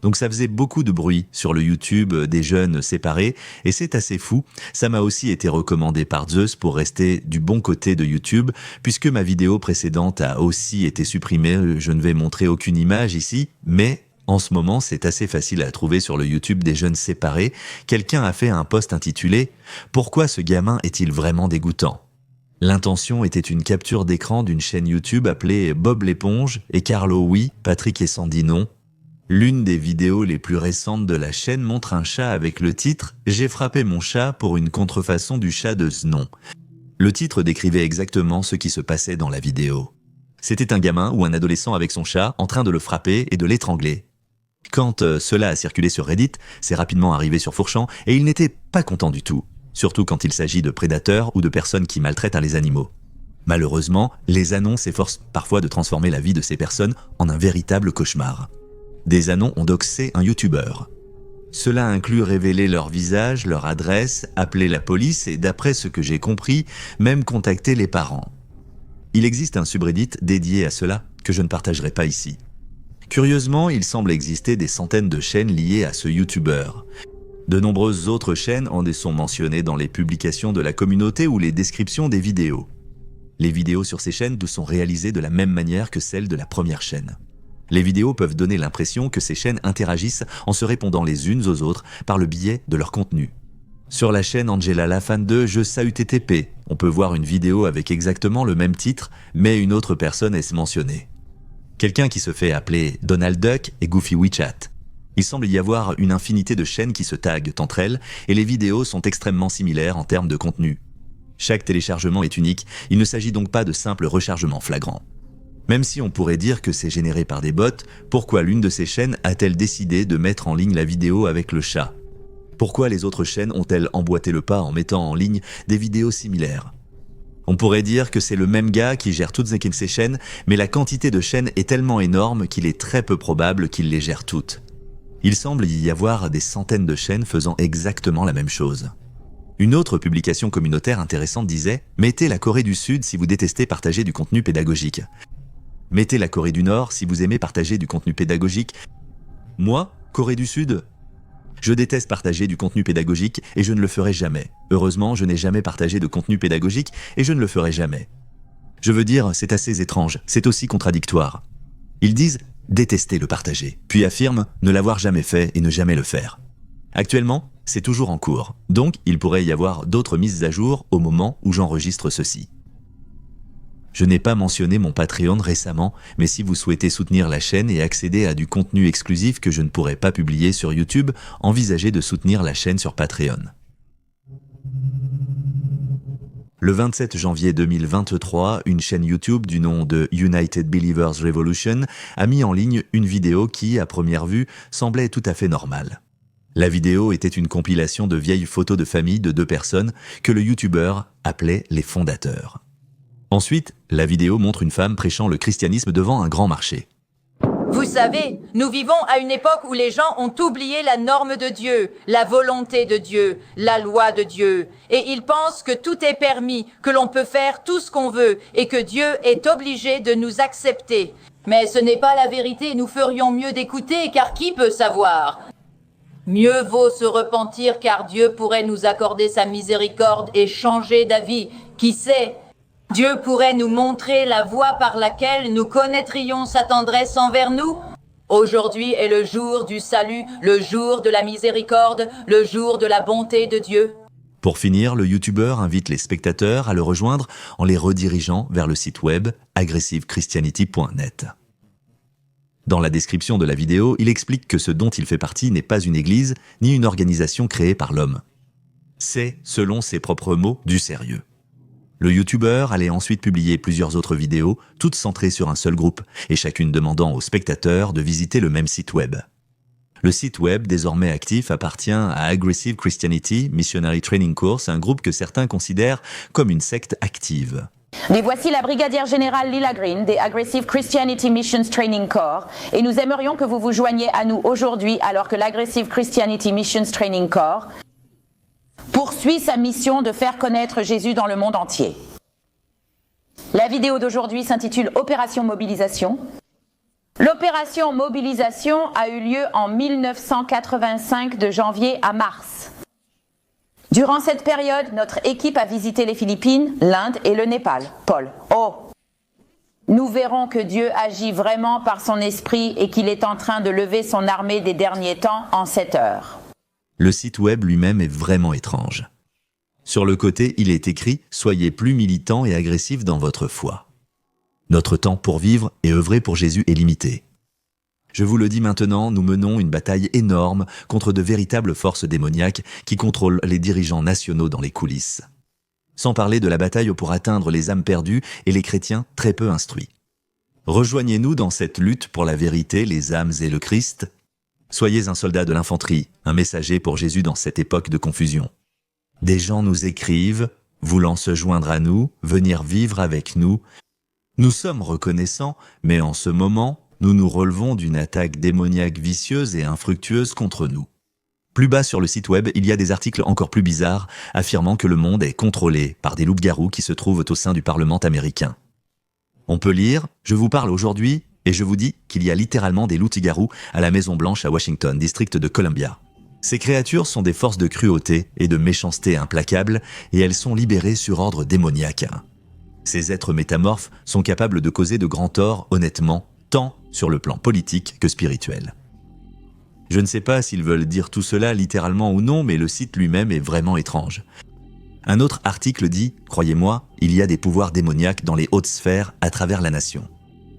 Donc ça faisait beaucoup de bruit sur le YouTube des jeunes séparés, et c'est assez fou. Ça m'a aussi été recommandé par Zeus pour rester du bon côté de YouTube, puisque ma vidéo précédente a aussi été supprimée. Je ne vais montrer aucune image ici, mais en ce moment, c'est assez facile à trouver sur le YouTube des jeunes séparés. Quelqu'un a fait un post intitulé « Pourquoi ce gamin est-il vraiment dégoûtant ?» L'intention était une capture d'écran d'une chaîne YouTube appelée Bob l'éponge et Carlo oui, Patrick et Sandy non. L'une des vidéos les plus récentes de la chaîne montre un chat avec le titre « J'ai frappé mon chat pour une contrefaçon du chat de Znon ». Le titre décrivait exactement ce qui se passait dans la vidéo. C'était un gamin ou un adolescent avec son chat en train de le frapper et de l'étrangler. Quand cela a circulé sur Reddit, c'est rapidement arrivé sur 4chan et il n'était pas content du tout, surtout quand il s'agit de prédateurs ou de personnes qui maltraitent les animaux. Malheureusement, les anons s'efforcent parfois de transformer la vie de ces personnes en un véritable cauchemar. Des anons ont doxé un youtubeur. Cela inclut révéler leur visage, leur adresse, appeler la police et, d'après ce que j'ai compris, même contacter les parents. Il existe un subreddit dédié à cela que je ne partagerai pas ici. Curieusement, il semble exister des centaines de chaînes liées à ce youtubeur. De nombreuses autres chaînes en sont mentionnées dans les publications de la communauté ou les descriptions des vidéos. Les vidéos sur ces chaînes sont réalisées de la même manière que celles de la première chaîne. Les vidéos peuvent donner l'impression que ces chaînes interagissent en se répondant les unes aux autres par le biais de leur contenu. Sur la chaîne Angela la fan de Je Sa UTTP, on peut voir une vidéo avec exactement le même titre, mais une autre personne est mentionnée. Quelqu'un qui se fait appeler Donald Duck et Goofy WeChat. Il semble y avoir une infinité de chaînes qui se taguent entre elles, et les vidéos sont extrêmement similaires en termes de contenu. Chaque téléchargement est unique, il ne s'agit donc pas de simple rechargement flagrant. Même si on pourrait dire que c'est généré par des bots, pourquoi l'une de ces chaînes a-t-elle décidé de mettre en ligne la vidéo avec le chat? Pourquoi les autres chaînes ont-elles emboîté le pas en mettant en ligne des vidéos similaires? On pourrait dire que c'est le même gars qui gère toutes ces chaînes, mais la quantité de chaînes est tellement énorme qu'il est très peu probable qu'il les gère toutes. Il semble y avoir des centaines de chaînes faisant exactement la même chose. Une autre publication communautaire intéressante disait « Mettez la Corée du Sud si vous détestez partager du contenu pédagogique. Mettez la Corée du Nord si vous aimez partager du contenu pédagogique. Moi, Corée du Sud, je déteste partager du contenu pédagogique et je ne le ferai jamais. Heureusement, je n'ai jamais partagé de contenu pédagogique et je ne le ferai jamais. Je veux dire, c'est assez étrange, c'est aussi contradictoire. Ils disent « détester le partager », puis affirment ne l'avoir jamais fait et ne jamais le faire. Actuellement, c'est toujours en cours, donc il pourrait y avoir d'autres mises à jour au moment où j'enregistre ceci. Je n'ai pas mentionné mon Patreon récemment, mais si vous souhaitez soutenir la chaîne et accéder à du contenu exclusif que je ne pourrais pas publier sur YouTube, envisagez de soutenir la chaîne sur Patreon. Le 27 janvier 2023, une chaîne YouTube du nom de United Believers Revolution a mis en ligne une vidéo qui, à première vue, semblait tout à fait normale. La vidéo était une compilation de vieilles photos de famille de deux personnes que le YouTuber appelait les fondateurs. Ensuite, la vidéo montre une femme prêchant le christianisme devant un grand marché. Vous savez, nous vivons à une époque où les gens ont oublié la norme de Dieu, la volonté de Dieu, la loi de Dieu. Et ils pensent que tout est permis, que l'on peut faire tout ce qu'on veut et que Dieu est obligé de nous accepter. Mais ce n'est pas la vérité, nous ferions mieux d'écouter, car qui peut savoir ? Mieux vaut se repentir, car Dieu pourrait nous accorder sa miséricorde et changer d'avis. Qui sait ? Dieu pourrait nous montrer la voie par laquelle nous connaîtrions sa tendresse envers nous. Aujourd'hui est le jour du salut, le jour de la miséricorde, le jour de la bonté de Dieu. Pour finir, le youtubeur invite les spectateurs à le rejoindre en les redirigeant vers le site web aggressivechristianity.net. Dans la description de la vidéo, il explique que ce dont il fait partie n'est pas une église ni une organisation créée par l'homme. C'est, selon ses propres mots, du sérieux. Le youtubeur allait ensuite publier plusieurs autres vidéos, toutes centrées sur un seul groupe, et chacune demandant aux spectateurs de visiter le même site web. Le site web, désormais actif, appartient à Aggressive Christianity Missionary Training Course, un groupe que certains considèrent comme une secte active. Et voici la brigadière générale Lila Green des Aggressive Christianity Missions Training Corps et nous aimerions que vous vous joigniez à nous aujourd'hui alors que l'Aggressive Christianity Missions Training Corps poursuit sa mission de faire connaître Jésus dans le monde entier. La vidéo d'aujourd'hui s'intitule Opération Mobilisation L'opération mobilisation a eu lieu en 1985 de janvier à mars. Durant cette période, notre équipe a visité les Philippines, l'Inde et le Népal. Paul. Oh! Nous verrons que Dieu agit vraiment par son esprit et qu'il est en train de lever son armée des derniers temps en cette heure. Le site web lui-même est vraiment étrange. Sur le côté, il est écrit « Soyez plus militants et agressifs dans votre foi ». Notre temps pour vivre et œuvrer pour Jésus est limité. Je vous le dis maintenant, nous menons une bataille énorme contre de véritables forces démoniaques qui contrôlent les dirigeants nationaux dans les coulisses. Sans parler de la bataille pour atteindre les âmes perdues et les chrétiens très peu instruits. Rejoignez-nous dans cette lutte pour la vérité, les âmes et le Christ. Soyez un soldat de l'infanterie, un messager pour Jésus dans cette époque de confusion. Des gens nous écrivent, voulant se joindre à nous, venir vivre avec nous. Nous sommes reconnaissants, mais en ce moment, nous nous relevons d'une attaque démoniaque vicieuse et infructueuse contre nous. Plus bas sur le site web, il y a des articles encore plus bizarres affirmant que le monde est contrôlé par des loups-garous qui se trouvent au sein du Parlement américain. On peut lire « Je vous parle aujourd'hui et je vous dis qu'il y a littéralement des loups-garous à la Maison-Blanche à Washington, district de Columbia. Ces créatures sont des forces de cruauté et de méchanceté implacables et elles sont libérées sur ordre démoniaque. Ces êtres métamorphes sont capables de causer de grands torts, honnêtement, tant sur le plan politique que spirituel. » Je ne sais pas s'ils veulent dire tout cela littéralement ou non, mais le site lui-même est vraiment étrange. Un autre article dit « Croyez-moi, il y a des pouvoirs démoniaques dans les hautes sphères à travers la nation.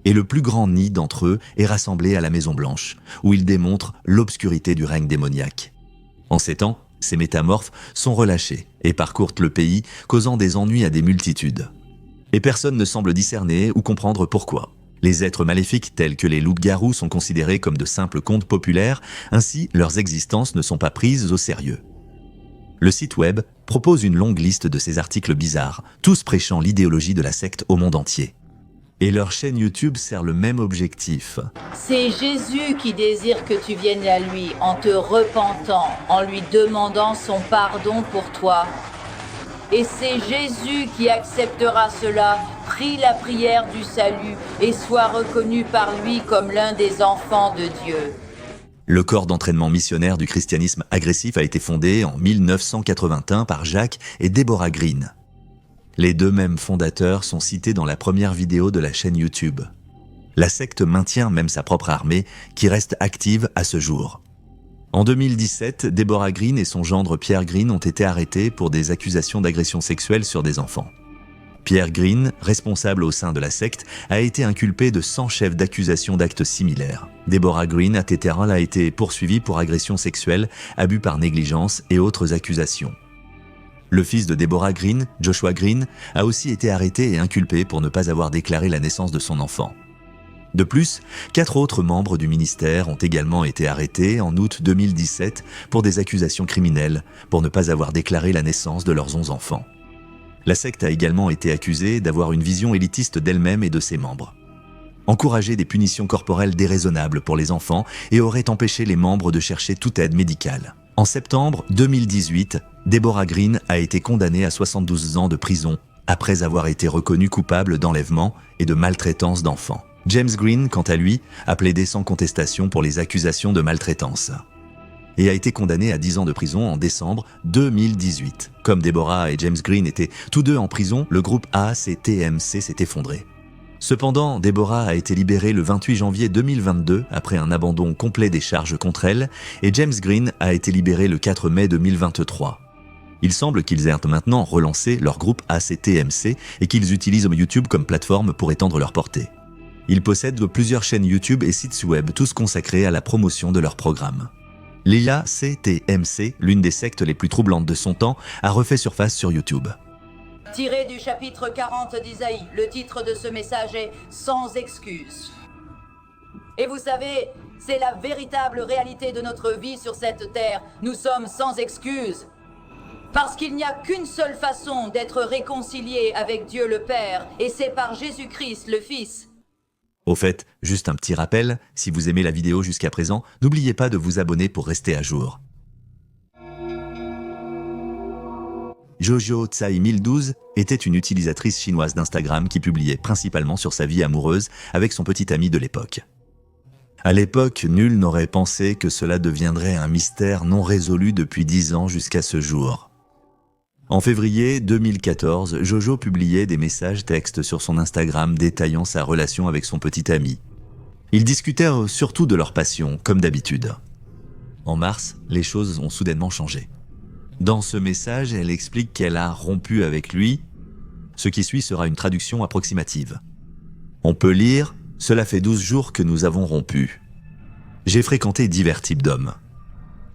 Et le plus grand nid d'entre eux est rassemblé à la Maison-Blanche, où ils démontrent l'obscurité du règne démoniaque. En ces temps, ces métamorphes sont relâchés et parcourent le pays, causant des ennuis à des multitudes. Et personne ne semble discerner ou comprendre pourquoi. Les êtres maléfiques tels que les loups-garous sont considérés comme de simples contes populaires, ainsi leurs existences ne sont pas prises au sérieux. Le site web propose une longue liste de ces articles bizarres, tous prêchant l'idéologie de la secte au monde entier. Et leur chaîne YouTube sert le même objectif. C'est Jésus qui désire que tu viennes à lui en te repentant, en lui demandant son pardon pour toi. Et c'est Jésus qui acceptera cela. Prie la prière du salut et sois reconnu par lui comme l'un des enfants de Dieu. Le corps d'entraînement missionnaire du christianisme agressif a été fondé en 1981 par Jack et Deborah Green. Les deux mêmes fondateurs sont cités dans la première vidéo de la chaîne YouTube. La secte maintient même sa propre armée qui reste active à ce jour. En 2017, Deborah Green et son gendre Pierre Green ont été arrêtés pour des accusations d'agression sexuelle sur des enfants. Pierre Green, responsable au sein de la secte, a été inculpé de 100 chefs d'accusation d'actes similaires. Deborah Green, etc., a été poursuivie pour agression sexuelle, abus par négligence et autres accusations. Le fils de Deborah Green, Joshua Green, a aussi été arrêté et inculpé pour ne pas avoir déclaré la naissance de son enfant. De plus, 4 autres membres du ministère ont également été arrêtés en août 2017 pour des accusations criminelles, pour ne pas avoir déclaré la naissance de leurs 11 enfants. La secte a également été accusée d'avoir une vision élitiste d'elle-même et de ses membres. Encourager des punitions corporelles déraisonnables pour les enfants et aurait empêché les membres de chercher toute aide médicale. En septembre 2018, Deborah Green a été condamnée à 72 ans de prison après avoir été reconnue coupable d'enlèvement et de maltraitance d'enfants. James Green, quant à lui, a plaidé sans contestation pour les accusations de maltraitance et a été condamné à 10 ans de prison en décembre 2018. Comme Deborah et James Green étaient tous deux en prison, le groupe ACTMC s'est effondré. Cependant, Deborah a été libérée le 28 janvier 2022 après un abandon complet des charges contre elle et James Green a été libéré le 4 mai 2023. Il semble qu'ils aient maintenant relancé leur groupe ACTMC et qu'ils utilisent YouTube comme plateforme pour étendre leur portée. Ils possèdent plusieurs chaînes YouTube et sites web, tous consacrés à la promotion de leurs programmes. L'ACTMC, l'une des sectes les plus troublantes de son temps, a refait surface sur YouTube. Tiré du chapitre 40 d'Isaïe, le titre de ce message est « Sans excuse ». Et vous savez, c'est la véritable réalité de notre vie sur cette terre. Nous sommes sans excuse. Parce qu'il n'y a qu'une seule façon d'être réconcilié avec Dieu le Père, et c'est par Jésus-Christ le Fils. Au fait, juste un petit rappel, si vous aimez la vidéo jusqu'à présent, n'oubliez pas de vous abonner pour rester à jour. Jojo Tsai 1012 était une utilisatrice chinoise d'Instagram qui publiait principalement sur sa vie amoureuse avec son petit ami de l'époque. À l'époque, nul n'aurait pensé que cela deviendrait un mystère non résolu depuis 10 ans jusqu'à ce jour. En février 2014, Jojo publiait des messages textes sur son Instagram détaillant sa relation avec son petit ami. Ils discutèrent surtout de leur passion, comme d'habitude. En mars, les choses ont soudainement changé. Dans ce message, elle explique qu'elle a rompu avec lui. Ce qui suit sera une traduction approximative. On peut lire « Cela fait 12 jours que nous avons rompu. J'ai fréquenté divers types d'hommes.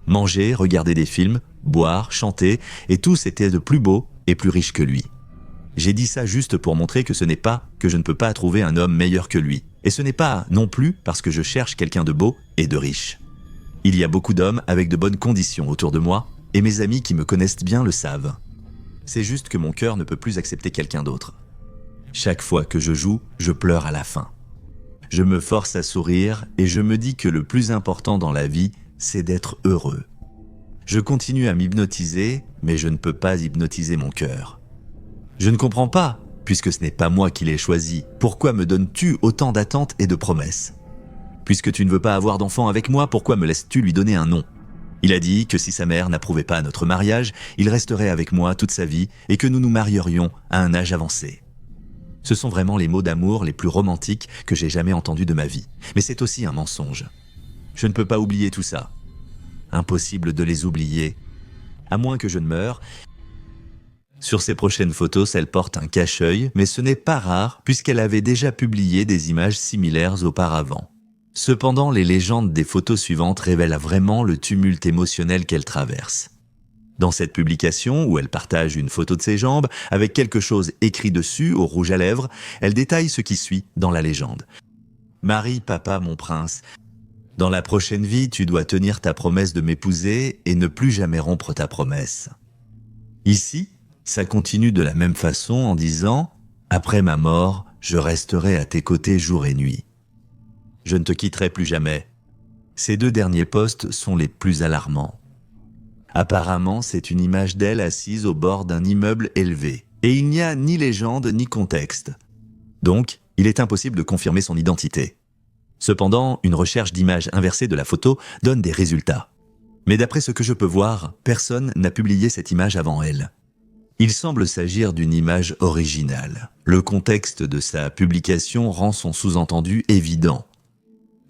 Manger, regarder des films, boire, chanter, et tous étaient de plus beaux et plus riches que lui. J'ai dit ça juste pour montrer que ce n'est pas que je ne peux pas trouver un homme meilleur que lui. Et ce n'est pas non plus parce que je cherche quelqu'un de beau et de riche. Il y a beaucoup d'hommes avec de bonnes conditions autour de moi, et mes amis qui me connaissent bien le savent. C'est juste que mon cœur ne peut plus accepter quelqu'un d'autre. Chaque fois que je joue, je pleure à la fin. Je me force à sourire et je me dis que le plus important dans la vie, c'est d'être heureux. Je continue à m'hypnotiser, mais je ne peux pas hypnotiser mon cœur. Je ne comprends pas, puisque ce n'est pas moi qui l'ai choisi. Pourquoi me donnes-tu autant d'attentes et de promesses ? Puisque tu ne veux pas avoir d'enfant avec moi, pourquoi me laisses-tu lui donner un nom ? Il a dit que si sa mère n'approuvait pas notre mariage, il resterait avec moi toute sa vie et que nous nous marierions à un âge avancé. Ce sont vraiment les mots d'amour les plus romantiques que j'ai jamais entendus de ma vie. Mais c'est aussi un mensonge. Je ne peux pas oublier tout ça. Impossible de les oublier. À moins que je ne meure. Sur ses prochaines photos, elle porte un cache-œil, mais ce n'est pas rare puisqu'elle avait déjà publié des images similaires auparavant. Cependant, les légendes des photos suivantes révèlent vraiment le tumulte émotionnel qu'elle traverse. Dans cette publication, où elle partage une photo de ses jambes, avec quelque chose écrit dessus au rouge à lèvres, elle détaille ce qui suit dans la légende. « Marie, papa, mon prince, dans la prochaine vie, tu dois tenir ta promesse de m'épouser et ne plus jamais rompre ta promesse. » Ici, ça continue de la même façon en disant « Après ma mort, je resterai à tes côtés jour et nuit. Je ne te quitterai plus jamais. » Ces 2 derniers posts sont les plus alarmants. Apparemment, c'est une image d'elle assise au bord d'un immeuble élevé. Et il n'y a ni légende ni contexte. Donc, il est impossible de confirmer son identité. Cependant, une recherche d'image inversée de la photo donne des résultats. Mais d'après ce que je peux voir, personne n'a publié cette image avant elle. Il semble s'agir d'une image originale. Le contexte de sa publication rend son sous-entendu évident.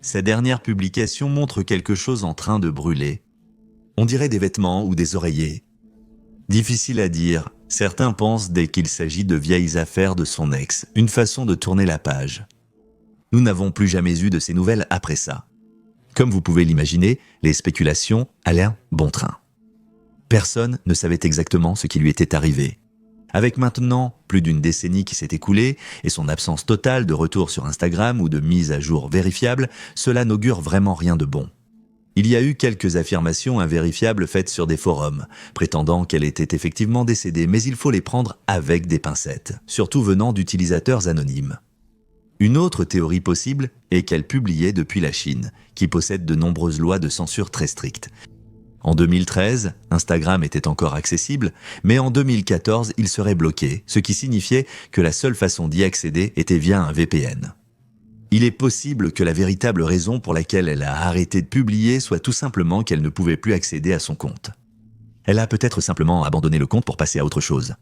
Sa dernière publication montre quelque chose en train de brûler. On dirait des vêtements ou des oreillers. Difficile à dire, certains pensent dès qu'il s'agit de vieilles affaires de son ex, une façon de tourner la page. Nous n'avons plus jamais eu de ces nouvelles après ça. Comme vous pouvez l'imaginer, les spéculations allaient bon train. Personne ne savait exactement ce qui lui était arrivé. Avec maintenant plus d'une décennie qui s'est écoulée et son absence totale de retour sur Instagram ou de mise à jour vérifiable, cela n'augure vraiment rien de bon. Il y a eu quelques affirmations invérifiables faites sur des forums, prétendant qu'elle était effectivement décédée, mais il faut les prendre avec des pincettes, surtout venant d'utilisateurs anonymes. Une autre théorie possible est qu'elle publiait depuis la Chine, qui possède de nombreuses lois de censure très strictes. En 2013, Instagram était encore accessible, mais en 2014, il serait bloqué, ce qui signifiait que la seule façon d'y accéder était via un VPN. Il est possible que la véritable raison pour laquelle elle a arrêté de publier soit tout simplement qu'elle ne pouvait plus accéder à son compte. Elle a peut-être simplement abandonné le compte pour passer à autre chose.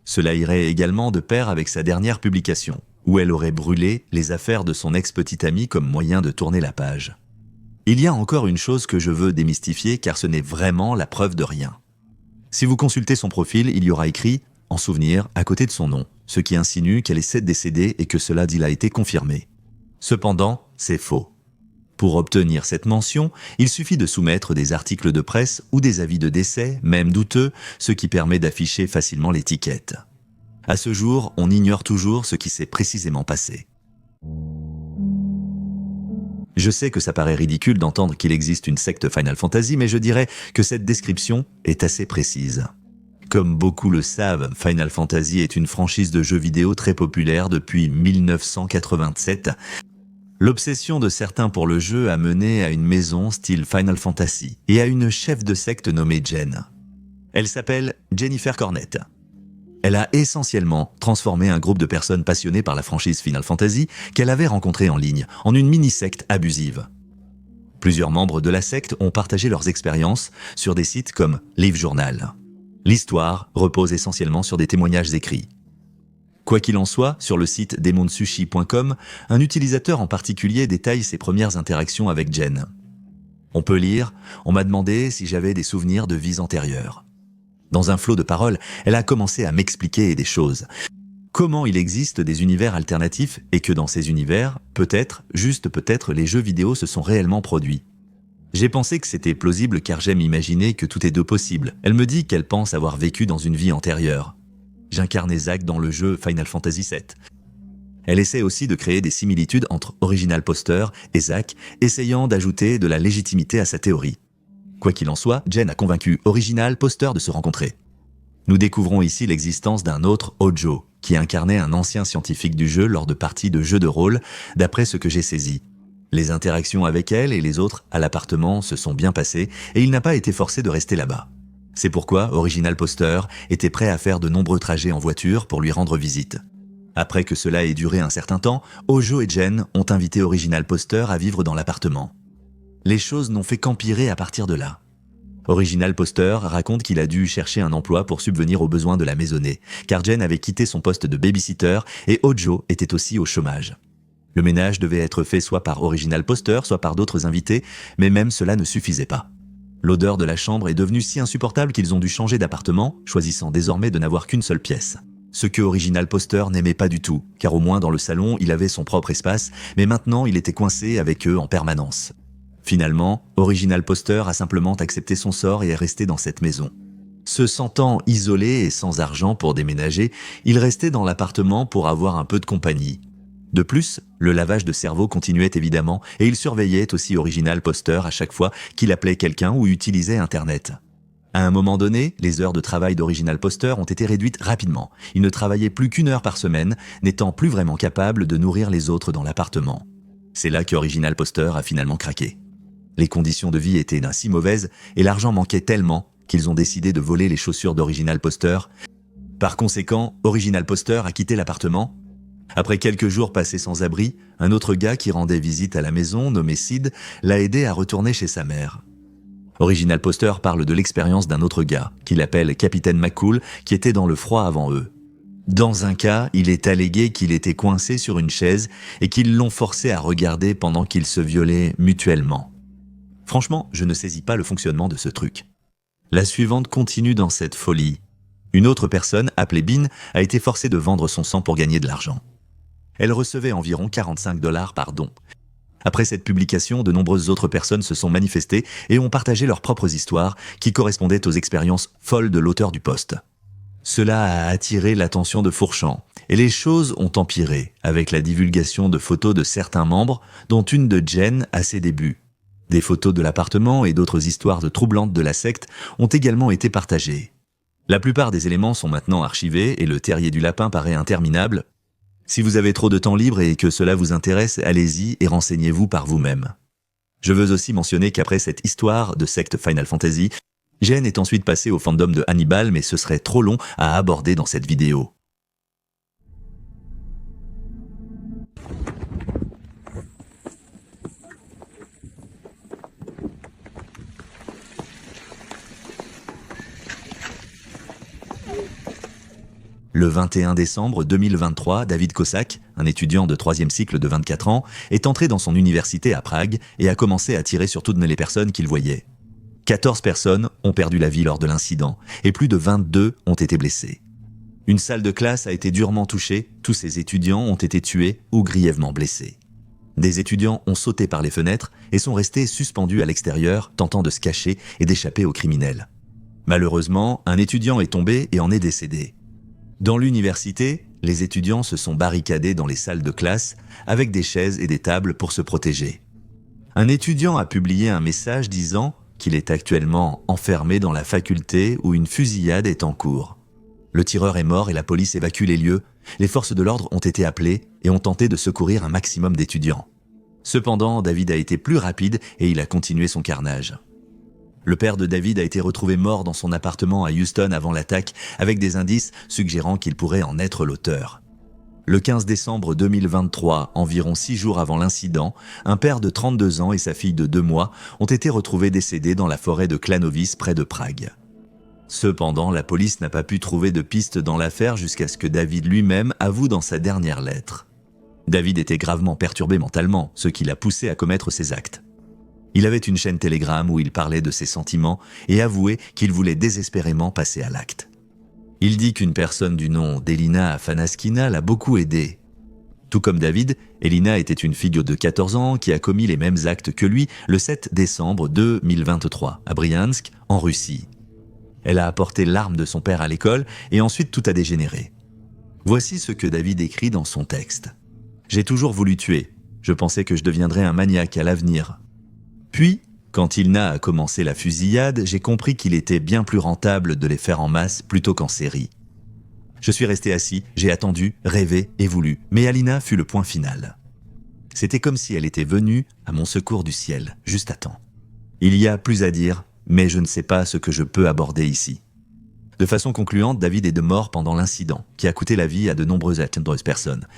Cela irait également de pair avec sa dernière publication, où elle aurait brûlé les affaires de son ex-petite amie comme moyen de tourner la page. Il y a encore une chose que je veux démystifier car ce n'est vraiment la preuve de rien. Si vous consultez son profil, il y aura écrit « en souvenir » à côté de son nom, ce qui insinue qu'elle est décédée et que cela a été confirmé. Cependant, c'est faux. Pour obtenir cette mention, il suffit de soumettre des articles de presse ou des avis de décès, même douteux, ce qui permet d'afficher facilement l'étiquette. À ce jour, on ignore toujours ce qui s'est précisément passé. Je sais que ça paraît ridicule d'entendre qu'il existe une secte Final Fantasy, mais je dirais que cette description est assez précise. Comme beaucoup le savent, Final Fantasy est une franchise de jeux vidéo très populaire depuis 1987. L'obsession de certains pour le jeu a mené à une maison style Final Fantasy et à une chef de secte nommée Jen. Elle s'appelle Jennifer Cornett. Elle a essentiellement transformé un groupe de personnes passionnées par la franchise Final Fantasy qu'elle avait rencontré en ligne en une mini-secte abusive. Plusieurs membres de la secte ont partagé leurs expériences sur des sites comme LiveJournal. L'histoire repose essentiellement sur des témoignages écrits. Quoi qu'il en soit, sur le site demonsushi.com, un utilisateur en particulier détaille ses premières interactions avec Jen. On peut lire « On m'a demandé si j'avais des souvenirs de vies antérieures. » Dans un flot de paroles, elle a commencé à m'expliquer des choses. Comment il existe des univers alternatifs et que dans ces univers, peut-être, juste peut-être, les jeux vidéo se sont réellement produits. J'ai pensé que c'était plausible car j'aime imaginer que tout est de possible. Elle me dit qu'elle pense avoir vécu dans une vie antérieure. J'incarnais Zack dans le jeu Final Fantasy VII. Elle essaie aussi de créer des similitudes entre Original Poster et Zack, essayant d'ajouter de la légitimité à sa théorie. Quoi qu'il en soit, Jen a convaincu Original Poster de se rencontrer. Nous découvrons ici l'existence d'un autre Ojo, qui incarnait un ancien scientifique du jeu lors de parties de jeux de rôle, d'après ce que j'ai saisi. Les interactions avec elle et les autres à l'appartement se sont bien passées et il n'a pas été forcé de rester là-bas. C'est pourquoi Original Poster était prêt à faire de nombreux trajets en voiture pour lui rendre visite. Après que cela ait duré un certain temps, Ojo et Jen ont invité Original Poster à vivre dans l'appartement. Les choses n'ont fait qu'empirer à partir de là. Original Poster raconte qu'il a dû chercher un emploi pour subvenir aux besoins de la maisonnée, car Jen avait quitté son poste de babysitter et Ojo était aussi au chômage. Le ménage devait être fait soit par Original Poster, soit par d'autres invités, mais même cela ne suffisait pas. L'odeur de la chambre est devenue si insupportable qu'ils ont dû changer d'appartement, choisissant désormais de n'avoir qu'une seule pièce. Ce que Original Poster n'aimait pas du tout, car au moins dans le salon, il avait son propre espace, mais maintenant il était coincé avec eux en permanence. Finalement, Original Poster a simplement accepté son sort et est resté dans cette maison. Se sentant isolé et sans argent pour déménager, il restait dans l'appartement pour avoir un peu de compagnie. De plus, le lavage de cerveau continuait évidemment et il surveillait aussi Original Poster à chaque fois qu'il appelait quelqu'un ou utilisait Internet. À un moment donné, les heures de travail d'Original Poster ont été réduites rapidement. Il ne travaillait plus qu'1 heure par semaine, n'étant plus vraiment capable de nourrir les autres dans l'appartement. C'est là qu'Original Poster a finalement craqué. Les conditions de vie étaient si mauvaises et l'argent manquait tellement qu'ils ont décidé de voler les chaussures d'Original Poster. Par conséquent, Original Poster a quitté l'appartement. Après quelques jours passés sans abri, un autre gars qui rendait visite à la maison, nommé Sid, l'a aidé à retourner chez sa mère. Original Poster parle de l'expérience d'un autre gars, qu'il appelle Capitaine McCool, qui était dans le froid avant eux. Dans un cas, il est allégué qu'il était coincé sur une chaise et qu'ils l'ont forcé à regarder pendant qu'ils se violaient mutuellement. Franchement, je ne saisis pas le fonctionnement de ce truc. La suivante continue dans cette folie. Une autre personne, appelée Bean, a été forcée de vendre son sang pour gagner de l'argent. Elle recevait environ 45 $ par don. Après cette publication, de nombreuses autres personnes se sont manifestées et ont partagé leurs propres histoires qui correspondaient aux expériences folles de l'auteur du post. Cela a attiré l'attention de Fourchamp et les choses ont empiré avec la divulgation de photos de certains membres, dont une de Jen à ses débuts. Des photos de l'appartement et d'autres histoires troublantes de la secte ont également été partagées. La plupart des éléments sont maintenant archivés et le terrier du lapin paraît interminable. Si vous avez trop de temps libre et que cela vous intéresse, allez-y et renseignez-vous par vous-même. Je veux aussi mentionner qu'après cette histoire de secte Final Fantasy, Jen est ensuite passée au fandom de Hannibal, mais ce serait trop long à aborder dans cette vidéo. Le 21 décembre 2023, David Kossak, un étudiant de 3e cycle de 24 ans, est entré dans son université à Prague et a commencé à tirer sur toutes les personnes qu'il voyait. 14 personnes ont perdu la vie lors de l'incident et plus de 22 ont été blessées. Une salle de classe a été durement touchée, tous ces étudiants ont été tués ou grièvement blessés. Des étudiants ont sauté par les fenêtres et sont restés suspendus à l'extérieur, tentant de se cacher et d'échapper aux criminels. Malheureusement, un étudiant est tombé et en est décédé. Dans l'université, les étudiants se sont barricadés dans les salles de classe avec des chaises et des tables pour se protéger. Un étudiant a publié un message disant qu'il est actuellement enfermé dans la faculté où une fusillade est en cours. Le tireur est mort et la police évacue les lieux. Les forces de l'ordre ont été appelées et ont tenté de secourir un maximum d'étudiants. Cependant, David a été plus rapide et il a continué son carnage. Le père de David a été retrouvé mort dans son appartement à Houston avant l'attaque, avec des indices suggérant qu'il pourrait en être l'auteur. Le 15 décembre 2023, environ 6 jours avant l'incident, un père de 32 ans et sa fille de 2 mois ont été retrouvés décédés dans la forêt de Klanovice près de Prague. Cependant, la police n'a pas pu trouver de piste dans l'affaire jusqu'à ce que David lui-même avoue dans sa dernière lettre. David était gravement perturbé mentalement, ce qui l'a poussé à commettre ces actes. Il avait une chaîne Telegram où il parlait de ses sentiments et avouait qu'il voulait désespérément passer à l'acte. Il dit qu'une personne du nom d'Elina Afanaskina l'a beaucoup aidé. Tout comme David, Elina était une fille de 14 ans qui a commis les mêmes actes que lui le 7 décembre 2023 à Briansk, en Russie. Elle a apporté l'arme de son père à l'école et ensuite tout a dégénéré. Voici ce que David écrit dans son texte. « J'ai toujours voulu tuer. Je pensais que je deviendrais un maniaque à l'avenir. Puis, quand Ilna a commencé la fusillade, j'ai compris qu'il était bien plus rentable de les faire en masse plutôt qu'en série. Je suis resté assis, j'ai attendu, rêvé et voulu, mais Alina fut le point final. C'était comme si elle était venue à mon secours du ciel, juste à temps. Il y a plus à dire, mais je ne sais pas ce que je peux aborder ici. » De façon concluante, David est mort pendant l'incident, qui a coûté la vie à de nombreuses personnes.